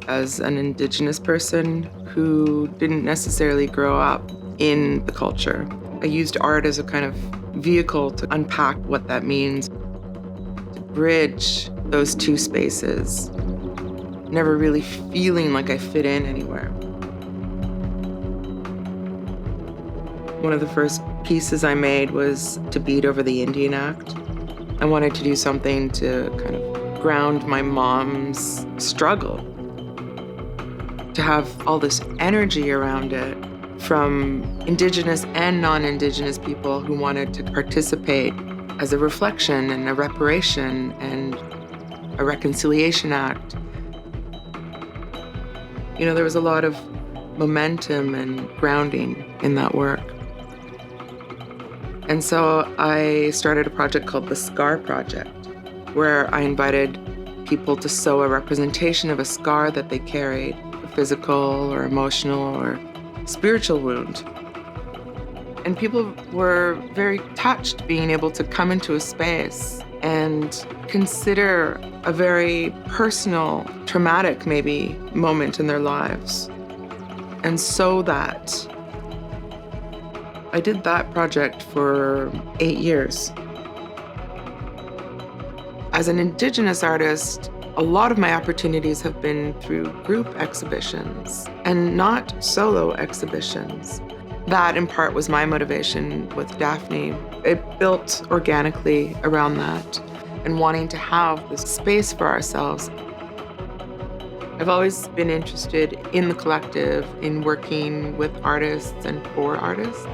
as an Indigenous person who didn't necessarily grow up in the culture. I used art as a kind of vehicle to unpack what that means, to bridge those two spaces, never really feeling like I fit in anywhere. One of the first pieces I made was to bead over the Indian Act. I wanted to do something to kind of ground my mom's struggle, to have all this energy around it from Indigenous and non-Indigenous people who wanted to participate as a reflection and a reparation and a reconciliation act. You know, there was a lot of momentum and grounding in that work. And so I started a project called the Scar Project, where I invited people to sew a representation of a scar that they carried, a physical or emotional or spiritual wound. And people were very touched being able to come into a space and consider a very personal, traumatic maybe, moment in their lives and sew that. I did that project for 8 years. As an Indigenous artist, a lot of my opportunities have been through group exhibitions and not solo exhibitions. That, in part, was my motivation with Daphne. It built organically around that and wanting to have this space for ourselves. I've always been interested in the collective, in working with artists and for artists.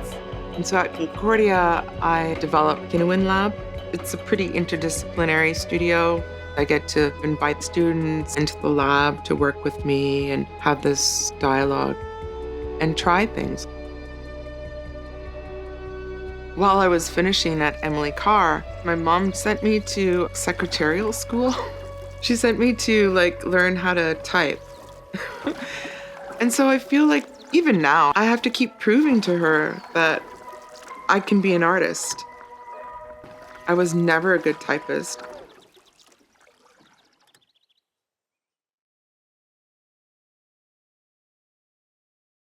And so at Concordia, I developed Kinawin Lab. It's a pretty interdisciplinary studio. I get to invite students into the lab to work with me and have this dialogue and try things. While I was finishing at Emily Carr, my mom sent me to secretarial school. She sent me to learn how to type. And so I feel like even now, I have to keep proving to her that I can be an artist. I was never a good typist.